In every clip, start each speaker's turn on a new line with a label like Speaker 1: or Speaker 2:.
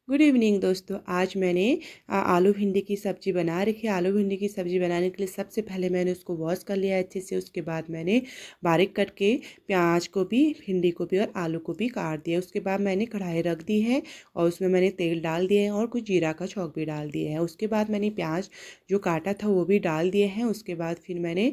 Speaker 1: Good evening दोस्तों। आज मैंने आलू भिंडी की सब्ज़ी बना रखी है। आलू भिंडी की सब्ज़ी बनाने के लिए सबसे पहले मैंने उसको वॉश कर लिया अच्छे से। उसके बाद मैंने बारीक कट के प्याज को भी, भिंडी को भी और आलू को भी काट दिया। उसके बाद मैंने कढ़ाई रख दी है और उसमें मैंने तेल डाल दिए हैं और कुछ जीरा का छौंक भी डाल दिए हैं। उसके बाद मैंने प्याज जो काटा था वो भी डाल दिए हैं। उसके बाद फिर मैंने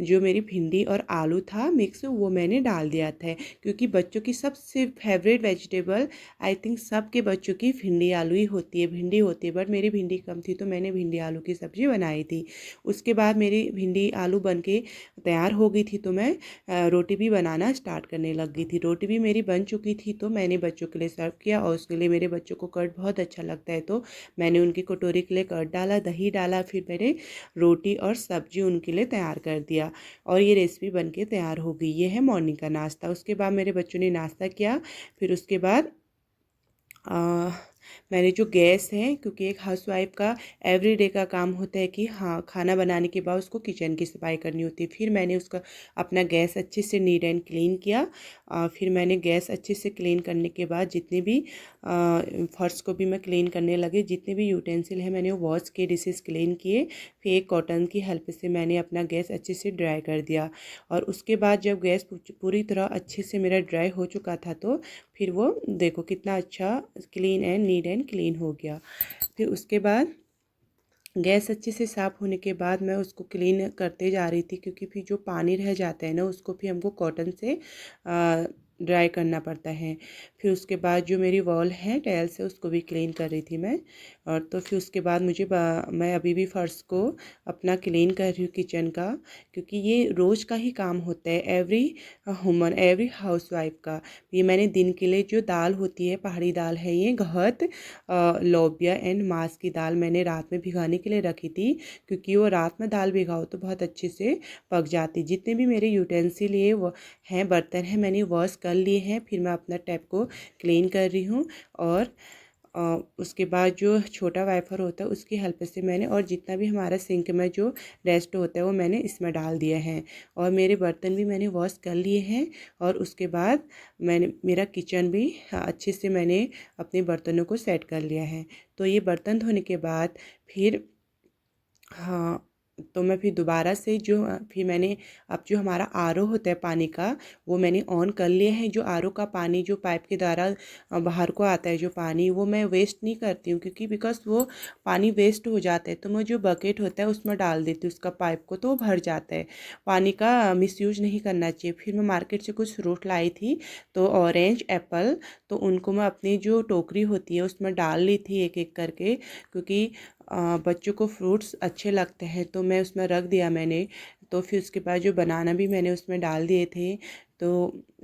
Speaker 1: जो मेरी भिंडी और आलू था मिक्स वो मैंने डाल दिया था, क्योंकि बच्चों की सबसे फेवरेट वेजिटेबल आई थिंक सबके बच्चों की भिंडी आलू ही होती है, भिंडी होती है। बट मेरी भिंडी कम थी तो मैंने भिंडी आलू की सब्ज़ी बनाई थी। उसके बाद मेरी भिंडी आलू बन के तैयार हो गई थी तो मैं रोटी भी बनाना स्टार्ट करने लग गई थी। रोटी भी मेरी बन चुकी थी तो मैंने बच्चों के लिए सर्व किया, और उसके लिए मेरे बच्चों को कर्ड बहुत अच्छा लगता है तो मैंने उनकी कटोरी के लिए कर्ड डाला, दही डाला, फिर मैंने रोटी और सब्जी उनके लिए तैयार कर दिया और ये रेसिपी बन के तैयार हो गई। ये है मॉर्निंग का नाश्ता। उसके बाद मेरे बच्चों ने नाश्ता किया। फिर उसके बाद आ, मैंने जो गैस है, क्योंकि एक हाउसवाइफ का एवरीडे का काम होता है कि हाँ, खाना बनाने के बाद उसको किचन की सफाई करनी होती है। फिर मैंने उसका अपना गैस अच्छे से नीट एंड क्लीन किया। फिर मैंने गैस अच्छे से क्लीन करने के बाद जितने भी फर्श को भी मैं क्लीन करने लगी, जितने भी यूटेंसिल है मैंने वो वॉश के, डिशेस क्लीन किए। फिर एक कॉटन की हेल्प से मैंने अपना गैस अच्छे से ड्राई कर दिया। और उसके बाद जब गैस पूरी तरह अच्छे से मेरा ड्राई हो चुका था तो फिर वो देखो कितना अच्छा clean and neat and clean हो गया। फिर उसके बाद गैस अच्छे से साफ़ होने के बाद मैं उसको क्लीन करते जा रही थी, क्योंकि फिर जो पानी रह जाता है ना उसको फिर हमको कॉटन से ड्राई करना पड़ता है। फिर उसके बाद जो मेरी वॉल है टाइल से उसको भी क्लीन कर रही थी मैं। और तो फिर उसके बाद मैं अभी भी फ़र्श को अपना क्लीन कर रही हूँ किचन का, क्योंकि ये रोज़ का ही काम होता है एवरी वुमन, एवरी हाउसवाइफ का। ये मैंने दिन के लिए जो दाल होती है, पहाड़ी दाल है ये, गहत, लोबिया एंड मास की दाल मैंने रात में भिगाने के लिए रखी थी, क्योंकि वो रात में दाल भिगाओ तो बहुत अच्छे से पक जाती। जितने भी मेरे यूटेंसिल ये वो हैं, बर्तन हैं, मैंने वॉश कर लिए हैं। फिर मैं अपना टैप को क्लीन कर रही हूँ। और उसके बाद जो छोटा वाइपर होता है उसकी हेल्प से मैंने, और जितना भी हमारा सिंक में जो रेस्ट होता है वो मैंने इसमें डाल दिया है। और मेरे बर्तन भी मैंने वॉश कर लिए हैं। और उसके बाद मैंने मेरा किचन भी अच्छे से मैंने अपने बर्तनों को सेट कर लिया है। तो ये बर्तन धोने के बाद फिर, हाँ, तो मैं फिर दोबारा से जो फिर मैंने अब जो हमारा आरओ होता है पानी का वो मैंने ऑन कर लिया है। जो आरओ का पानी जो पाइप के द्वारा बाहर को आता है जो पानी, वो मैं वेस्ट नहीं करती हूँ, क्योंकि बिकॉज वो पानी वेस्ट हो जाता है तो मैं जो बकेट होता है उसमें डाल देती हूँ उसका पाइप को, तो वो भर जाता है। पानी का मिसयूज नहीं करना चाहिए। फिर मैं मार्केट से कुछ फ्रूट लाई थी, तो ऑरेंज, एप्पल, तो उनको मैं अपनी जो टोकरी होती है उसमें डाल ली थी एक एक करके, क्योंकि बच्चों को फ्रूट्स अच्छे लगते हैं तो मैं उसमें रख दिया मैंने। तो फिर उसके बाद जो बनाना भी मैंने उसमें डाल दिए थे। तो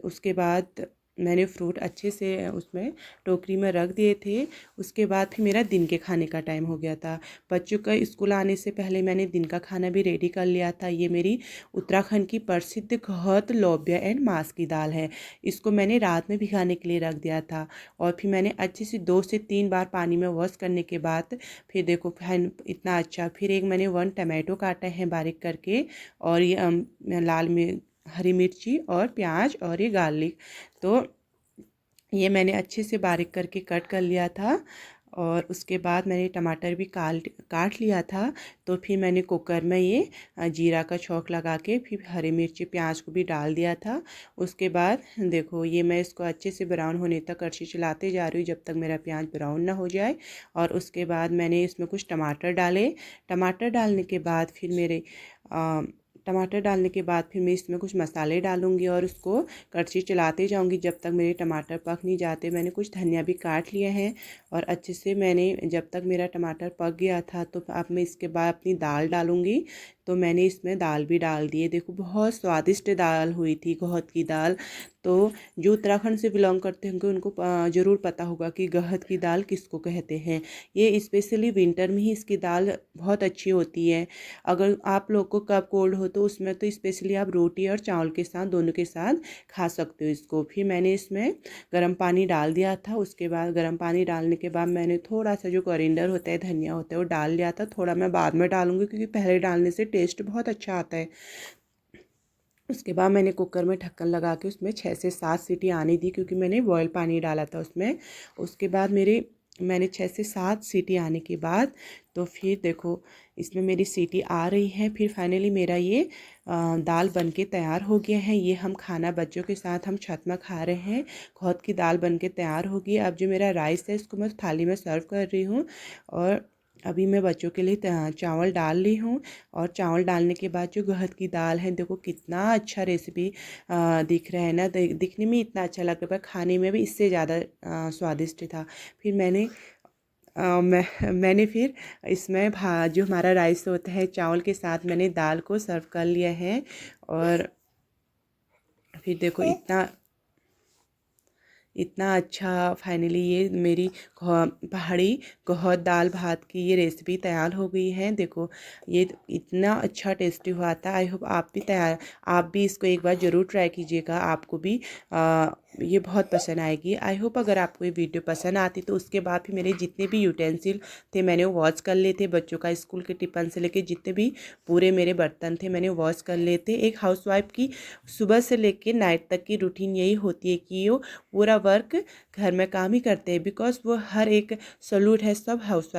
Speaker 1: उसके बाद मैंने फ्रूट अच्छे से उसमें टोकरी में रख दिए थे। उसके बाद फिर मेरा दिन के खाने का टाइम हो गया था। बच्चों का स्कूल आने से पहले मैंने दिन का खाना भी रेडी कर लिया था। ये मेरी उत्तराखंड की प्रसिद्ध घहत, लोबिया एंड मास की दाल है। इसको मैंने रात में भिगाने के लिए रख दिया था। और फिर मैंने अच्छे से 2 से 3 बार पानी में वॉश करने के बाद फिर देखो फैन इतना अच्छा। फिर एक मैंने 1 टमाटो काटा है बारीक करके, और ये लाल मिर्च, हरी मिर्ची और प्याज और ये गार्लिक, तो ये मैंने अच्छे से बारीक करके कट कर लिया था। और उसके बाद मैंने टमाटर भी काट लिया था। तो फिर मैंने कुकर में ये जीरा का छौंक लगा के फिर हरी मिर्ची, प्याज को भी डाल दिया था। उसके बाद देखो ये मैं इसको अच्छे से ब्राउन होने तक कड़छी चलाते जा रही हूँ जब तक मेरा प्याज ब्राउन ना हो जाए। और उसके बाद मैंने इसमें कुछ टमाटर डाले। टमाटर डालने के बाद फिर मेरे टमाटर डालने के बाद फिर मैं इसमें कुछ मसाले डालूँगी और उसको कड़छी चलाते जाऊँगी जब तक मेरे टमाटर पक नहीं जाते। मैंने कुछ धनिया भी काट लिया है। और अच्छे से मैंने जब तक मेरा टमाटर पक गया था तो अब मैं इसके बाद अपनी दाल डालूँगी। तो मैंने इसमें दाल भी डाल दिए। देखो बहुत स्वादिष्ट दाल हुई थी, गहत की दाल। तो जो उत्तराखंड से बिलोंग करते होंगे उनको ज़रूर पता होगा कि गहत की दाल किसको कहते हैं। ये स्पेशली विंटर में ही इसकी दाल बहुत अच्छी होती है। अगर आप लोग को कब कोल्ड हो तो उसमें तो स्पेशली आप रोटी और चावल के साथ, दोनों के साथ खा सकते हो इसको। फिर मैंने इसमें गर्म पानी डाल दिया था। उसके बाद गर्म पानी डालने के बाद मैंने थोड़ा सा जो कोरिएंडर होता है, धनिया होता है, वो डाल लिया था। थोड़ा मैं बाद में डालूंगी क्योंकि पहले डालने से टेस्ट बहुत अच्छा आता है। उसके बाद मैंने कुकर में ढक्कन लगा के उसमें 6 से 7 सीटी आने दी, क्योंकि मैंने बॉयल पानी डाला था उसमें। उसके बाद मेरे मैंने 6 से 7 सीटी आने के बाद तो फिर देखो इसमें मेरी सीटी आ रही है। फिर फाइनली मेरा ये दाल बन के तैयार हो गया है। ये हम खाना बच्चों के साथ हम छत में खा रहे हैं। खुद की दाल बन के तैयार हो गई। अब जो मेरा राइस है इसको मैं थाली में सर्व कर रही हूँ। और अभी मैं बच्चों के लिए चावल डाल ली हूँ। और चावल डालने के बाद जो उड़द की दाल है, देखो कितना अच्छा रेसिपी दिख रहा है ना। दिखने में इतना अच्छा लग रहा है, खाने में भी इससे ज़्यादा स्वादिष्ट था। फिर मैंने फिर इसमें जो हमारा राइस होता है चावल के साथ मैंने दाल को सर्व कर लिया है। और फिर देखो इतना अच्छा फाइनली ये मेरी पहाड़ी गहत दाल भात की ये रेसिपी तैयार हो गई है। देखो ये इतना अच्छा टेस्टी हुआ था। आई होप आप भी इसको एक बार ज़रूर ट्राई कीजिएगा। आपको भी ये बहुत पसंद आएगी। आई होप अगर आपको ये वीडियो पसंद आती तो उसके बाद भी मेरे जितने भी यूटेंसिल थे मैंने वो वॉश कर लिए थे। बच्चों का स्कूल के टिफ़िन से लेके जितने भी पूरे मेरे बर्तन थे मैंने वॉश कर लिए थे। एक हाउसवाइफ की सुबह से लेके नाइट तक की रूटीन यही होती है कि वो पूरा वर्क घर में काम ही करते हैं, बिकॉज वो हर एक सॉल्यूट है सब हाउस